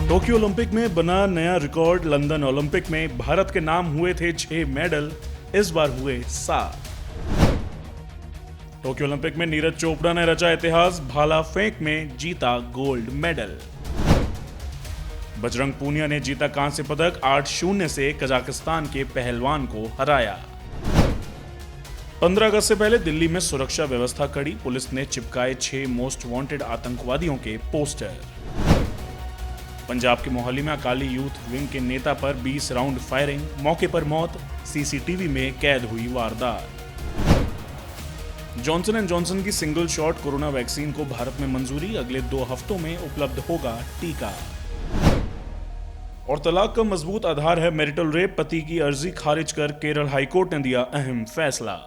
Tokyo Olympic में बना नया रिकॉर्ड। लंदन ओलंपिक में भारत के नाम हुए थे 6 मेडल, इस बार हुए 7। टोक्यो ओलंपिक में नीरज चोपड़ा ने रचा इतिहास, भाला फेंक में जीता गोल्ड मेडल। बजरंग पूनिया ने जीता कांस्य पदक, 8-0 से कजाकिस्तान के पहलवान को हराया। 15 अगस्त से पहले दिल्ली में सुरक्षा व्यवस्था कड़ी, पुलिस ने चिपकाए 6 मोस्ट वांटेड आतंकवादियों के पोस्टर। पंजाब के मोहाली में अकाली यूथ विंग के नेता पर 20 राउंड फायरिंग, मौके पर मौत, सीसीटीवी में कैद हुई वारदात। जॉनसन एंड जॉनसन की सिंगल शॉट कोरोना वैक्सीन को भारत में मंजूरी, अगले 2 हफ्तों में उपलब्ध होगा टीका। और तलाक का मजबूत आधार है मैरिटल रेप, पति की अर्जी खारिज कर केरल हाईकोर्ट ने दिया अहम फैसला।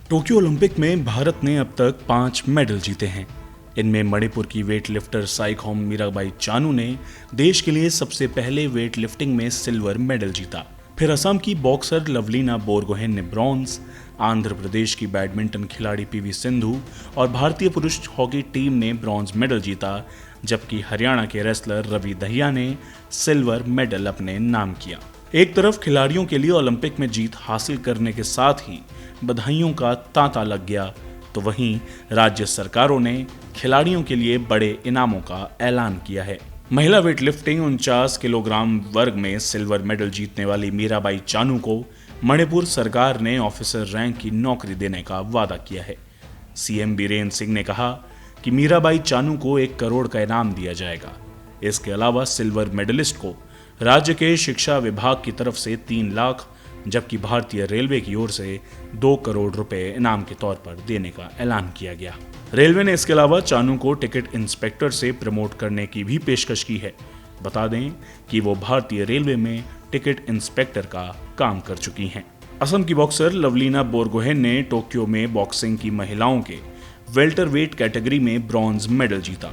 टोक्यो ओलंपिक में भारत ने अब तक 5 मेडल जीते हैं। इनमें मणिपुर की वेट लिफ्टर साइखोम मीराबाई चानू ने देश के लिए सबसे पहले वेट लिफ्टिंग में सिल्वर मेडल जीता। फिर असम की बॉक्सर लवलीना बोरगोहेन ने ब्रॉन्ज, आंध्र प्रदेश की बैडमिंटन खिलाड़ी पीवी सिंधु और भारतीय पुरुष हॉकी टीम ने ब्रॉन्ज मेडल जीता, जबकि हरियाणा के रेसलर रवि दहिया ने सिल्वर मेडल अपने नाम किया। एक तरफ खिलाड़ियों के लिए ओलंपिक में जीत हासिल करने के साथ ही बधाइयों का तांता लग गया, तो वहीं राज्य सरकारों ने खिलाड़ियों के लिए बड़े इनामों का ऐलान किया है। महिला वेटलिफ्टिंग 49 किलोग्राम वर्ग में सिल्वर मेडल जीतने वाली मीराबाई चानू को मणिपुर सरकार ने ऑफिसर रैंक की नौकरी देने का वादा किया है। सीएम बीरेन्द्र सिंह ने कहा कि मीराबाई चानू को 1 करोड़ का इनाम दिया जाएगा। इसके अलावा सिल्वर मेडलिस्ट को राज्य के शिक्षा विभाग की तरफ से 3 लाख, जबकि भारतीय रेलवे की ओर से 2 करोड़ रुपए इनाम के तौर पर देने का ऐलान किया गया। रेलवे ने इसके अलावा चानू को टिकट इंस्पेक्टर से प्रमोट करने की भी पेशकश की है। बता दें कि वो भारतीय रेलवे में टिकट इंस्पेक्टर का काम कर चुकी हैं। असम की बॉक्सर लवलीना बोरगोहेन ने टोक्यो में बॉक्सिंग की महिलाओं के वेल्टरवेट कैटेगरी में ब्रॉन्ज मेडल जीता,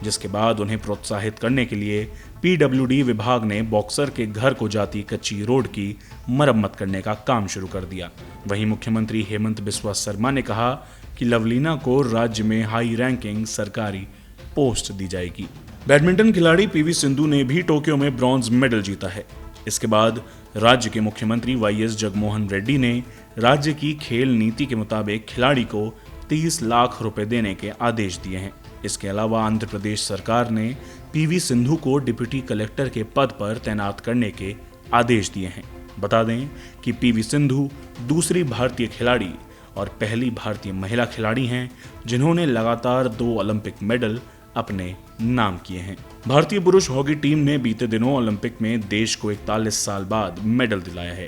जिसके बाद उन्हें प्रोत्साहित करने के लिए पीडब्ल्यूडी विभाग ने बॉक्सर के घर को जाती कच्ची रोड की मरम्मत करने का काम शुरू कर दिया। वहीं मुख्यमंत्री हेमंत बिस्वा शर्मा ने कहा कि लवलीना को राज्य में हाई रैंकिंग सरकारी पोस्ट दी जाएगी। बैडमिंटन खिलाड़ी पीवी सिंधु ने भी टोक्यो में ब्रॉन्ज मेडल जीता है। इसके बाद राज्य के मुख्यमंत्री वाईएस जगनमोहन रेड्डी ने राज्य की खेल नीति के मुताबिक खिलाड़ी को 30 लाख रुपए देने के आदेश दिए हैं। इसके अलावा आंध्र प्रदेश सरकार ने पीवी सिंधु को डिप्टी कलेक्टर के पद पर तैनात करने के आदेश दिए हैं। बता दें कि पीवी सिंधु दूसरी भारतीय खिलाड़ी और पहली भारतीय महिला खिलाड़ी हैं जिन्होंने लगातार 2 ओलंपिक मेडल अपने नाम किए हैं। भारतीय पुरुष हॉकी टीम ने बीते दिनों ओलंपिक में देश को 41 साल बाद मेडल दिलाया है।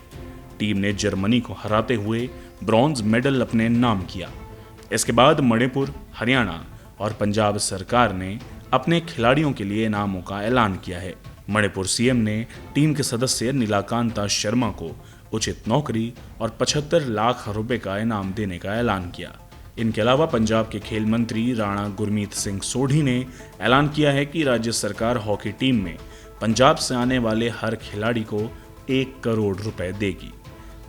टीम ने जर्मनी को हराते हुए ब्रॉन्ज मेडल अपने नाम किया। इसके बाद मणिपुर, हरियाणा और पंजाब सरकार ने अपने खिलाड़ियों के लिए इनामों का ऐलान किया है। मणिपुर सीएम ने टीम के सदस्य नीलाकांता शर्मा को उचित नौकरी और 75 लाख रुपए का इनाम देने का ऐलान किया। इनके अलावा पंजाब के खेल मंत्री राणा गुरमीत सिंह सोढ़ी ने ऐलान किया है कि राज्य सरकार हॉकी टीम में पंजाब से आने वाले हर खिलाड़ी को 1 करोड़ रुपए देगी।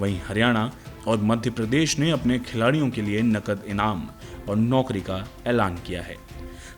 वहीं हरियाणा और मध्य प्रदेश ने अपने खिलाड़ियों के लिए नकद इनाम और नौकरी का ऐलान किया है।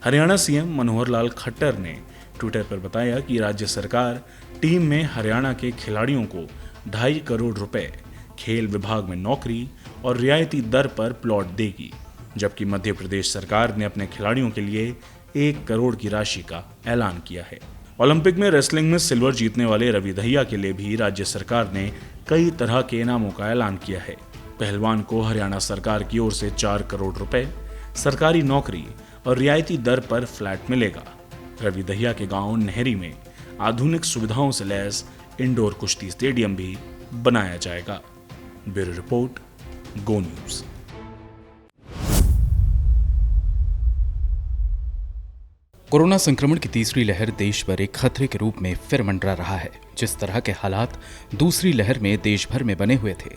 हरियाणा सीएम मनोहर लाल खट्टर ने ट्विटर पर बताया कि राज्य सरकार टीम में हरियाणा के खिलाड़ियों को 2.5 करोड़ रुपए, खेल विभाग में नौकरी और रियायती दर पर प्लॉट देगी, जबकि मध्य प्रदेश सरकार ने अपने खिलाड़ियों के लिए 1 करोड़ की राशि का ऐलान किया है। ओलंपिक में रेसलिंग में सिल्वर जीतने वाले रवि दहिया के लिए भी राज्य सरकार ने कई तरह के इनामों का ऐलान किया है। पहलवान को हरियाणा सरकार की ओर से 4 करोड़ रुपए, सरकारी नौकरी और रियायती दर पर फ्लैट मिलेगा। रवि दहिया के गांव नहरी में आधुनिक सुविधाओं से लैस इंडोर कुश्ती स्टेडियम भी बनाया जाएगा। ब्यूरो रिपोर्ट, गो न्यूज। कोरोना संक्रमण की तीसरी लहर देश भर एक खतरे के रूप में फिर मंडरा रहा है। जिस तरह के हालात दूसरी लहर में देश भर में बने हुए थे,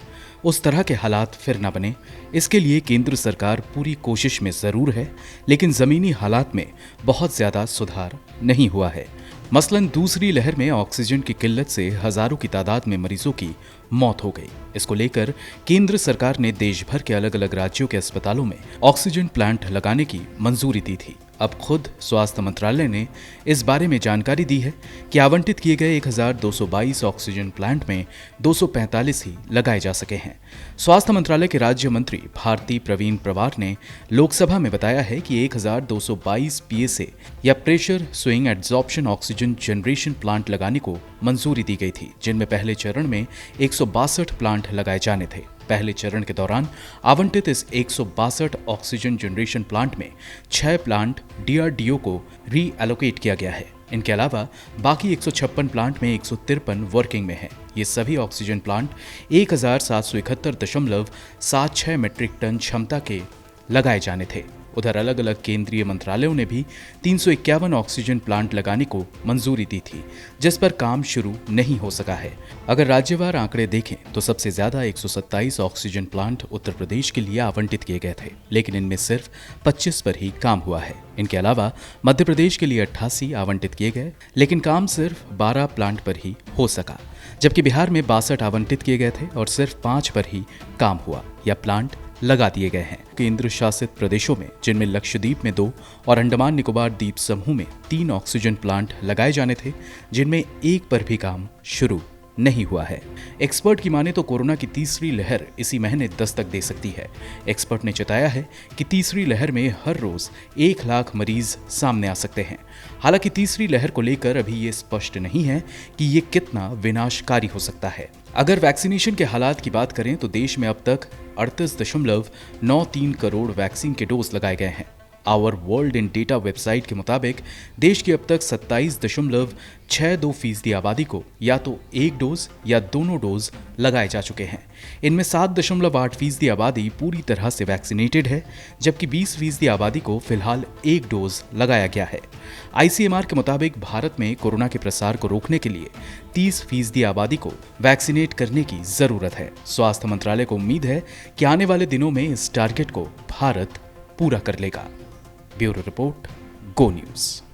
उस तरह के हालात फिर न बने, इसके लिए केंद्र सरकार पूरी कोशिश में जरूर है, लेकिन जमीनी हालात में बहुत ज्यादा सुधार नहीं हुआ है। मसलन दूसरी लहर में ऑक्सीजन की किल्लत से हजारों की तादाद में मरीजों की मौत हो गई। इसको लेकर केंद्र सरकार ने देश भर के अलग अलग राज्यों के अस्पतालों में ऑक्सीजन प्लांट लगाने की मंजूरी दी थी। अब खुद स्वास्थ्य मंत्रालय ने इस बारे में जानकारी दी है कि आवंटित किए गए 1222 ऑक्सीजन प्लांट में 245 ही लगाए जा सके हैं। स्वास्थ्य मंत्रालय के राज्य मंत्री भारती प्रवीण प्रवार ने लोकसभा में बताया है कि 1222 पीएसए या pressure swing adsorption oxygen generation plant लगाने को मंजूरी दी गई थी, जिनमें पहले चरण में 162 प्लांट लगाए जाने थे। पहले चरण के दौरान आवंटित इस 162 ऑक्सीजन जनरेशन प्लांट में 6 प्लांट डीआरडीओ को रीएलोकेट किया गया है। इनके अलावा बाकी 156 प्लांट में 153 वर्किंग में है। ये सभी ऑक्सीजन प्लांट 1771.76 मीट्रिक टन क्षमता के लगाए जाने थे। उधर अलग अलग केंद्रीय मंत्रालयों ने भी 351 ऑक्सीजन प्लांट लगाने को मंजूरी दी थी, जिस पर काम शुरू नहीं हो सका है। अगर राज्यवार आंकड़े देखें तो सबसे ज्यादा 127 ऑक्सीजन प्लांट उत्तर प्रदेश के लिए आवंटित किए गए थे, लेकिन इनमें सिर्फ 25 पर ही काम हुआ है। इनके अलावा मध्य प्रदेश के लिए 88 आवंटित किए गए, लेकिन काम सिर्फ 12 प्लांट पर ही हो सका, जबकि बिहार में 62 आवंटित किए गए थे और सिर्फ 5 पर ही काम हुआ या प्लांट लगा दिए गए हैं। केंद्र शासित प्रदेशों में, जिनमें लक्षद्वीप में 2 और अंडमान निकोबार द्वीप समूह में 3 ऑक्सीजन प्लांट लगाए जाने थे, जिनमें 1 पर भी काम शुरू नहीं हुआ है। एक्सपर्ट की माने तो कोरोना की तीसरी लहर इसी महीने दस्तक दे सकती है। एक्सपर्ट ने चेताया है कि तीसरी लहर में हर रोज 1 लाख मरीज सामने आ सकते हैं। हालांकि तीसरी लहर को लेकर अभी ये स्पष्ट नहीं है कि ये कितना विनाशकारी हो सकता है। अगर वैक्सीनेशन के हालात की बात करें तो देश में अब तक 38.93 करोड़ वैक्सीन के डोज लगाए गए हैं। Our World in Data website के मुताबिक देश की अब तक 27.62% आबादी को या तो एक डोज या दोनों डोज लगाए जा चुके हैं। इनमें 7.8% आबादी पूरी तरह से वैक्सीनेटेड है, जबकि 20% आबादी को फिलहाल एक डोज लगाया गया है। ICMR के मुताबिक भारत में कोरोना के प्रसार को रोकने के लिए 30% आबादी को वैक्सीनेट करने की जरूरत है। स्वास्थ्य मंत्रालय को उम्मीद है कि आने वाले दिनों में इस टारगेट को भारत पूरा कर लेगा। ब्यूरो रिपोर्ट, गो न्यूज।